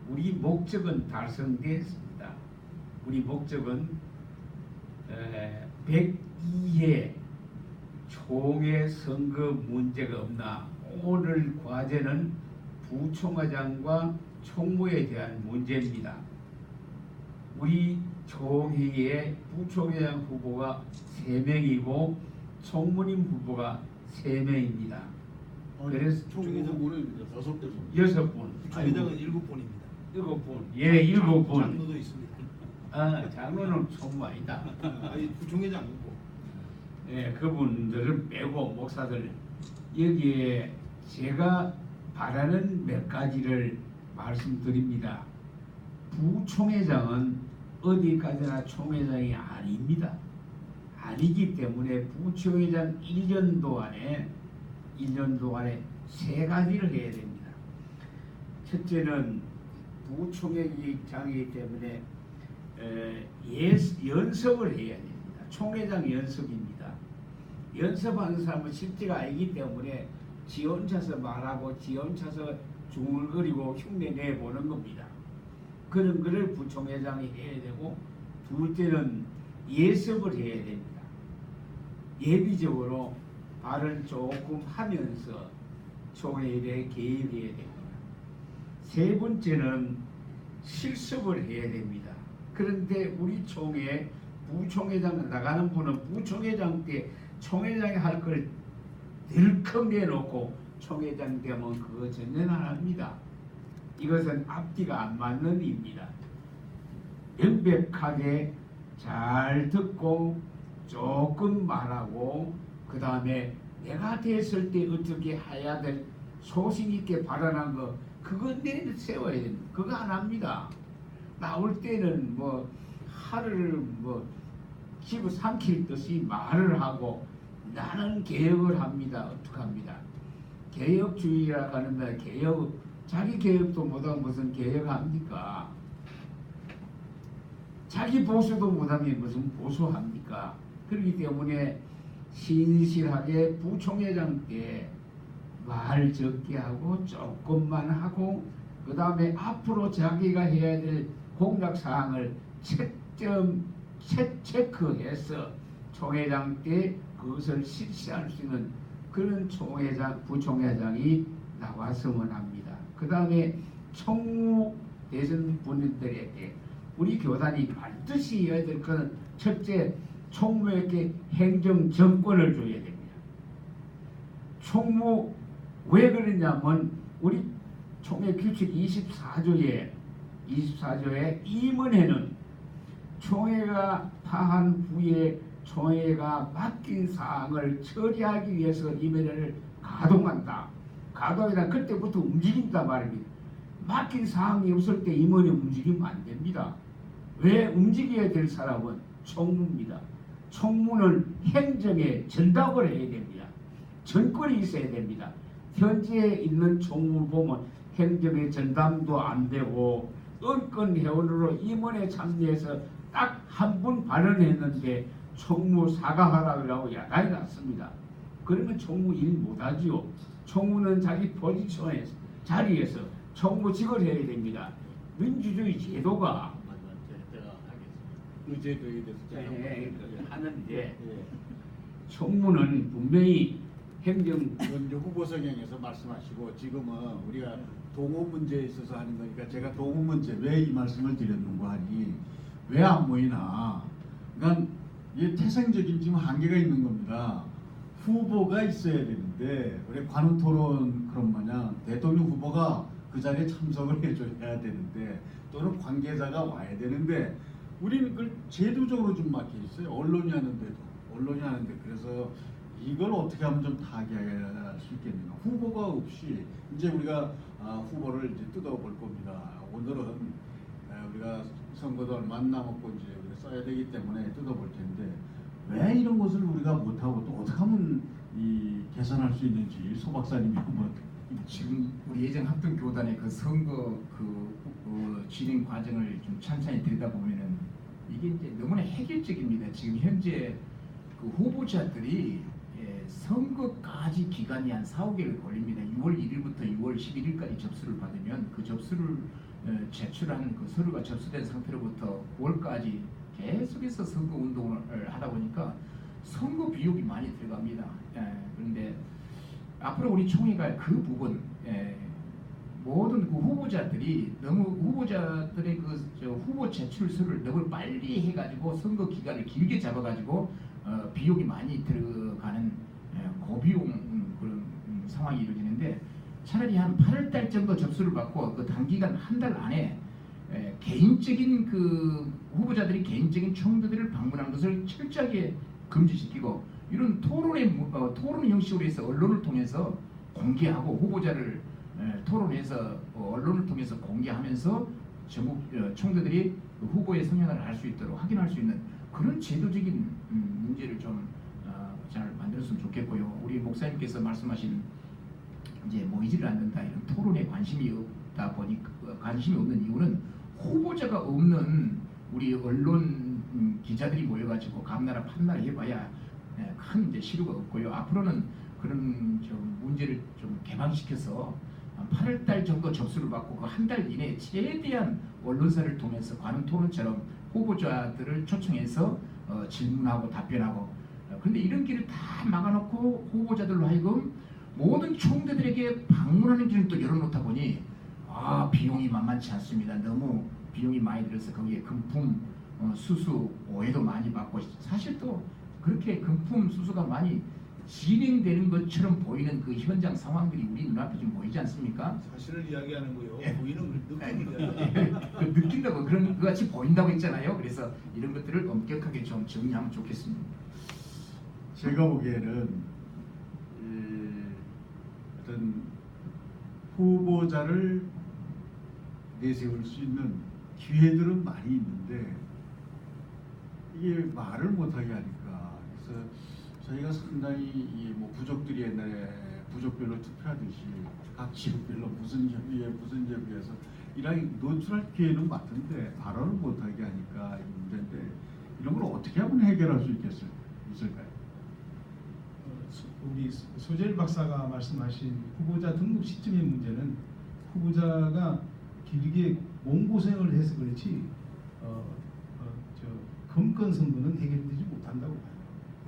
우리 목적은 달성되었습니다. 우리 목적은 102회 총회 선거 문제가 없나. 오늘 과제는 부총회장과 총무에 대한 문제입니다. 우리 총회에 부총회장 후보가 3명이고 총무님 후보가 3명입니다. 그래서 총회장 후보는 6분. 6분. 부총회장은 7분입니다. 7분. 예, 7분. 장로도 있습니다. 아, 장로는 총무 아니다. 아니 부총회장 후보. 예, 그분들을 빼고 목사들 여기에 제가 바라는 몇 가지를 말씀드립니다. 부총회장은 어디까지나 총회장이 아닙니다. 아니기 때문에 부총회장 1년 동안에 3가지를 해야 됩니다. 첫째는 부총회장이기 때문에 연습을 해야 됩니다. 총회장 연습입니다. 연습하는 사람은 실제가 아니기 때문에 지 혼자서 말하고 지 혼자서 중얼거리고 흉내 내보는 겁니다. 그런 거를 부총회장이 해야 되고, 둘째는 예습을 해야 됩니다. 예비적으로 발을 조금 하면서 총회에 개입해야 됩니다. 세 번째는 실습을 해야 됩니다. 그런데 우리 총회 부총회장 나가는 분은 부총회장 때 총회장이 할 걸 덜컥 내놓고 총회장 되면 그거 전혀 안 합니다. 이것은 앞뒤가 안 맞는 일입니다. 명백하게 잘 듣고 조금 말하고 그 다음에 내가 됐을 때 어떻게 해야 될 소신 있게 발언한 거 그거 내세워야 됩니다. 그거 안 합니다. 나올 때는 뭐 하루를 뭐 집어 삼킬 듯이 말을 하고 나는 개혁을 합니다. 어떡합니다. 개혁주의라 하는데 자기 개혁도 못하면 무슨 개혁합니까? 자기 보수도 못하면 무슨 보수합니까? 그렇기 때문에 신실하게 부총회장 때 말 적게 하고 조금만 하고 그 다음에 앞으로 자기가 해야 될 공약사항을 체크해서 총회장 때 그것을 실시할 수 있는 그런 부총회장이 나왔으면 합니다. 그 다음에 총무 대선 분들에게 우리 교단이 반드시 해야 될 것은 첫째, 총무에게 행정 정권을 줘야 됩니다. 총무 왜 그러냐면 우리 총회 규칙 24조에 임원회는 총회가 파한 후에 총회가 맡긴 사항을 처리하기 위해서 임원회를 가동한다. 가동이란 그때부터 움직인다 말입니다. 맡긴 사항이 없을 때 임원회 움직이면 안 됩니다. 왜? 움직여야 될 사람은 총무입니다. 총무는 행정에 전담을 해야 됩니다. 전권이 있어야 됩니다. 현재 있는 총무 보면 행정의 전담도 안 되고 은권 회원으로 임원에 참여해서 딱 한 분 발언했는데 총무 사과하라고 야단이 났습니다. 그러면 총무 일 못하지요. 총무는 자기 포지션에서 자리에서 총무직을 해야 됩니다. 민주주의 제도가 의제도에 대해서 하는데 총무는 분명히 행정 후보 성향에서 말씀하시고 지금은 우리가 동호 문제에 있어서 하는 거니까 제가 동호 문제 왜 이 말씀을 드렸는가 하니 왜 안 모이나? 그러니까 이게 태생적인 지금 한계가 있는 겁니다. 후보가 있어야 되는데 우리 관훈 토론 그런 마냥 대통령 후보가 그 자리에 참석을 해줘야 되는데 또는 관계자가 와야 되는데 우리는 그걸 제도적으로 좀 막혀 있어요. 언론이 하는데 그래서 이걸 어떻게 하면 좀 타개할 수 있겠는가? 후보가 없이 이제 우리가 후보를 이제 뜯어볼 겁니다. 오늘은 우리가 선거도 얼마 안 남았고 이제 우리가 써야 되기 때문에 뜯어볼 텐데 왜 이런 것을 우리가 못하고 또 어떻게 하면 개선할 수 있는지 소 박사님이 한번. 지금 우리 예전 합동 교단의 그 선거 진행 과정을 좀 찬찬히 들여다보면은 이게 이제 너무나 획일적입니다. 지금 현재 그 후보자들이 선거까지 기간이 한 4, 5개월 걸립니다. 6월 1일부터 6월 11일까지 접수를 받으면 그 접수를 제출한 그 서류가 접수된 상태로부터 9월까지 계속해서 선거 운동을 하다 보니까 선거 비용이 많이 들어갑니다. 그런데 앞으로 우리 총회가 그 부분 모든 그 후보자들이 너무 후보자들의 후보 제출서를 너무 빨리 해가지고 선거 기간을 길게 잡아가지고 비용이 많이 들어가는 고비용 그런 상황이 이루어지는데 차라리 한 8월달 정도 접수를 받고 그 단기간 한 달 안에 개인적인 그 후보자들이 개인적인 총대들을 방문하는 것을 철저하게 금지시키고 이런 토론 형식으로 해서 언론을 통해서 공개하고 후보자를 토론해서 언론을 통해서 공개하면서 전국 총대들이 그 후보의 성향을 알 수 있도록 확인할 수 있는 그런 제도적인 문제를 좀 잘 만들었으면 좋겠고요. 우리 목사님께서 말씀하신 이제 모이지를 않는다 이런 토론에 관심이 없다 보니까 관심이 없는 이유는 후보자가 없는 우리 언론 기자들이 모여가지고 감나라 판나라 해봐야 큰 이제 실효가 없고요. 앞으로는 그런 좀 문제를 좀 개방시켜서 8월달 정도 접수를 받고 그 한 달 이내에 최대한 언론사를 통해서 관훈 토론처럼 후보자들을 초청해서 질문하고 답변하고 그런데 이런 길을 다 막아놓고 후보자들로 하여금 모든 총대들에게 방문하는 길을 또 열어놓다 보니 비용이 만만치 않습니다. 너무 비용이 많이 들어서 거기에 금품 수수 오해도 많이 받고 사실 또 그렇게 금품 수수가 많이 진행되는 것처럼 보이는 그 현장 상황들이 우리 눈앞에 좀 보이지 않습니까? 사실을 이야기하는 거요. 예. 보이는 느낌을 이야기하는 그 느낀다고 그런 것 같이 보인다고 했잖아요. 그래서 이런 것들을 엄격하게 좀 정리하면 좋겠습니다. 제가 보기에는 이 어떤 후보자를 내세울 수 있는 기회들은 많이 있는데 이게 말을 못하게 하니까 그래서 저희가 상당히 뭐 부족들이 옛날에 부족별로 투표하듯이 각 지역별로 무슨 협의해서 이랑 노출할 기회는 많던데 발언을 못하게 하니까 이 문제인데 이런 걸 어떻게 하면 해결할 수 있을까요? 우리 소재일 박사가 말씀하신 후보자 등록 시점의 문제는 후보자가 길게 몸고생을 해서 그렇지 검건 선거는 해결되지 못한다고 봐요.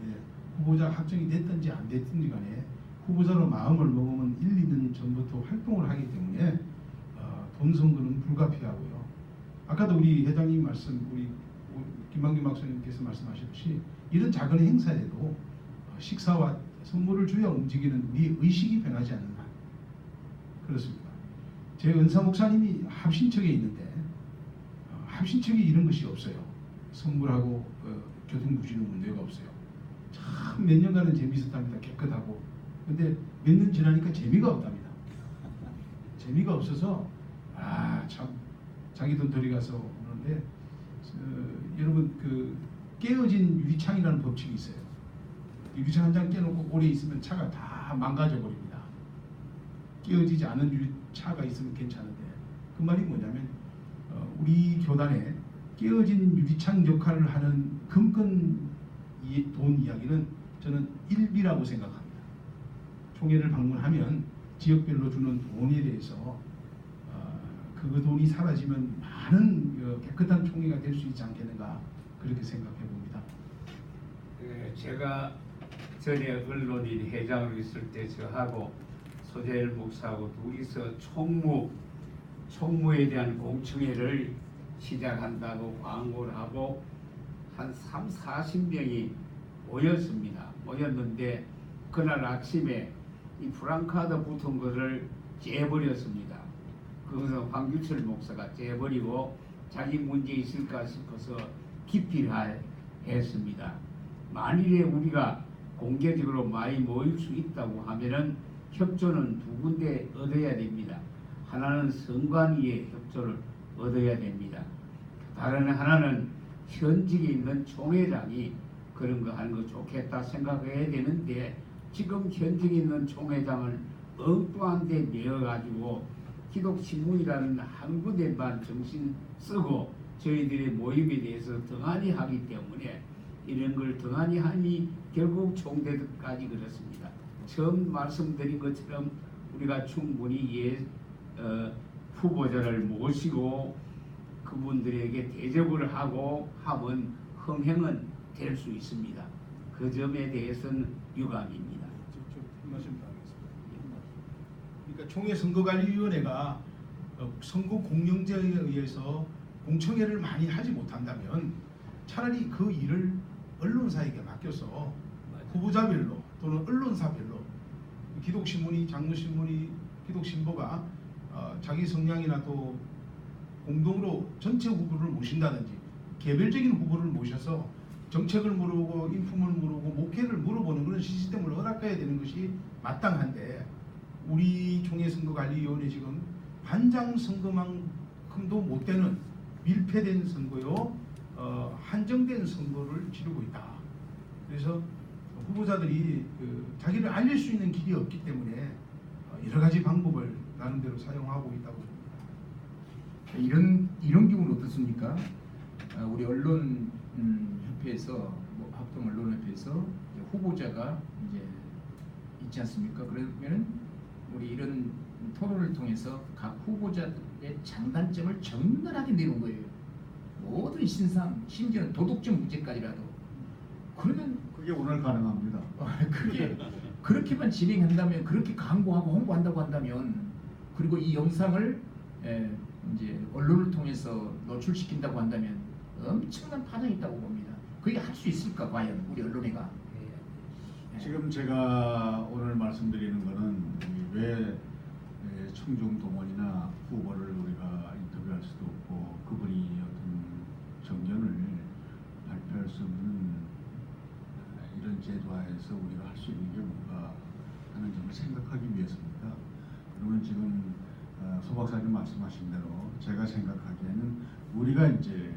예, 후보자 확정이 됐든지 안 됐든지 간에 후보자로 마음을 먹으면 1, 2년 전부터 활동을 하기 때문에 본 선거는 불가피하고요. 아까도 우리 회장님 우리 김만규 박사님께서 말씀하셨듯이 이런 작은 행사에도 식사와 선물을 줘야 움직이는 우리 의식이 변하지 않는 한 그렇습니다. 제 은사 목사님이 합신척에 있는데 합신척에 이런 것이 없어요. 선물하고 교통 부지는 문제가 없어요. 참 몇 년간은 재미있었답니다. 깨끗하고. 근데 몇 년 지나니까 재미가 없답니다. 재미가 없어서 참 자기 돈 들이가서 그러는데 여러분 그 깨어진 유리창이라는 법칙이 있어요. 유리창 한 장 깨놓고 오래 있으면 차가 다 망가져 버립니다. 깨어지지 않은 유리차가 있으면 괜찮은데 그 말이 뭐냐면 우리 교단에 깨어진 유리창 역할을 하는 금권 돈 이야기는 저는 일비라고 생각합니다. 총회를 방문하면 지역별로 주는 돈에 대해서 그 돈이 사라지면 많은 깨끗한 총회가 될 수 있지 않겠는가 그렇게 생각해 봅니다. 제가 전에 언론인 회장으로 있을 때 저하고 소재일 목사하고 둘이서 총무에 대한 공청회를 시작한다고 광고를 하고 한 40명이 모였는데 그날 아침에 이 프랑카드 붙은 것을 째버렸습니다. 그것은 황규철 목사가 째버리고 자기 문제 있을까 싶어서 기피를 했습니다. 만일에 우리가 공개적으로 많이 모일 수 있다고 하면은 협조는 두 군데 얻어야 됩니다. 하나는 선관위의 협조를 얻어야 됩니다. 다른 하나는 현직에 있는 총회장이 그런 거 하는 거 좋겠다 생각해야 되는데 지금 현직에 있는 총회장을 엉뚱한 데 메어가지고 기독신문이라는 한 군데만 정신 쓰고 저희들의 모임에 대해서 등한히 하기 때문에 이런 걸 등한히 하니 결국 총대까지 그렇습니다. 처음 말씀드린 것처럼 우리가 충분히 후보자를 모시고 그분들에게 대접을 하고 하면 흥행은 될 수 있습니다. 그 점에 대해서는 유감입니다. 한 말씀 더 하겠습니다. 그러니까 총회선거관리위원회가 선거 공영제에 의해서 공청회를 많이 하지 못한다면 차라리 그 일을 언론사에게 맡겨서 후보자별로 또는 언론사별로 기독신문이, 장로신문이, 기독신보가 자기 성향이나 또 공동으로 전체 후보를 모신다든지 개별적인 후보를 모셔서 정책을 물어보고 인품을 물어보고 목회를 물어보는 그런 시스템을 허락해야 되는 것이 마땅한데 우리 총회선거관리위원회 지금 반장 선거만큼도 못 되는 밀폐된 선거요, 한정된 선거를 치르고 있다. 그래서 후보자들이 자기를 알릴 수 있는 길이 없기 때문에 여러 가지 방법을 나름대로 사용하고 있다고 봅니다. 이런 경우는 어떻습니까? 우리 언론 협회에서 합동 언론협회에서 후보자가 이제 있지 않습니까? 그러면은 우리 이런 토론을 통해서 각 후보자의 장단점을 적나라하게 내는 거예요. 모든 신상, 심지어는 도덕적 문제까지라도. 그러면 그게 오늘 가능합니다. 그게 그렇게만 진행한다면, 그렇게 광고하고 홍보한다고 한다면, 그리고 이 영상을 이제 언론을 통해서 노출시킨다고 한다면 엄청난 파장이 있다고 봅니다. 그게 할 수 있을까 과연 우리 언론회가? 지금 제가 오늘 말씀드리는 거는 왜 청중 동원이나 후보를 우리가 인터뷰할 수도 없고 그분이 어떤 정견을 발표할 수 없는 이런 제도하에서 우리가 할 수 있는 게 뭔가 하는 점을 생각하기 위해서입니다. 그러면 지금 소 박사님 말씀하신 대로 제가 생각하기에는 우리가 이제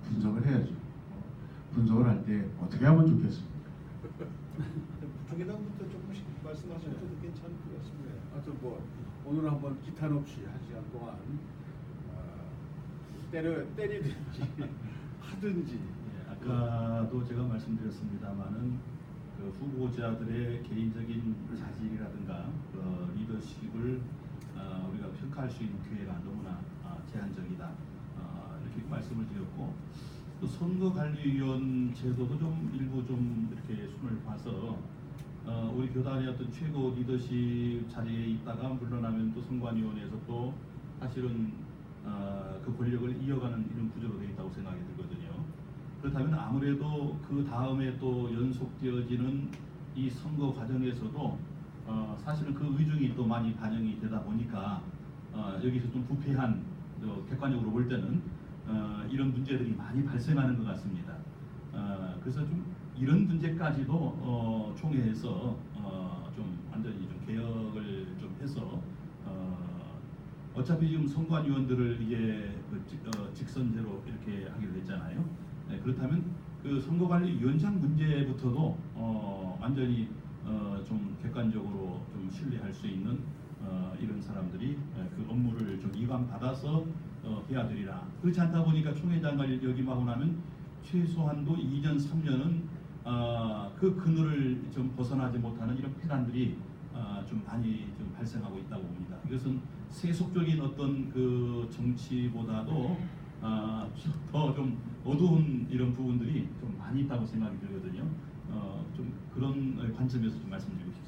분석을 해야죠. 분석을 할 때 어떻게 하면 좋겠습니까? 부총회장부터 조금씩 말씀하셔도 괜찮을 것 같습니다. 하여튼 뭐 오늘 한번 기탄 없이 한 시간 동안 때리든지 하든지. 아까도 제가 말씀드렸습니다만은 그 후보자들의 개인적인 자질이라든가 리더십을 우리가 평가할 수 있는 기회가 너무나 제한적이다, 이렇게 말씀을 드렸고, 또 선거관리위원 제도도 좀 일부 좀 이렇게 손을 봐서 우리 교단의 어떤 최고 리더십 자리에 있다가 물러나면 또 선관위원회에서 또 사실은 그 권력을 이어가는 이런 구조로 되어 있다고 생각이 들거든요. 그렇다면 아무래도 그 다음에 또 연속되어지는 이 선거 과정에서도 사실은 그 의중이 또 많이 반영이 되다 보니까 여기서 좀 부패한, 객관적으로 볼 때는 이런 문제들이 많이 발생하는 것 같습니다. 그래서 좀 이런 문제까지도 총회에서 좀 완전히 좀 개혁을 좀 해서 어차피 지금 선관위원들을 이제 직선제로 이렇게 하기로 했잖아요. 네, 그렇다면 그 선거관리위원장 문제부터도 완전히 좀 객관적으로 좀 신뢰할 수 있는 이런 사람들이 그 업무를 좀 이관받아서 해야 되리라. 그렇지 않다 보니까 총회장을 역임하고 나면 최소한도 2년, 3년은 그 그늘을 좀 벗어나지 못하는 이런 폐단들이 좀 많이 좀 발생하고 있다고 봅니다. 이것은 세속적인 어떤 그 정치보다도 더 좀 어두운 이런 부분들이 좀 많이 있다고 생각이 들거든요. 좀 그런 관점에서 좀 말씀드리고 싶습니다.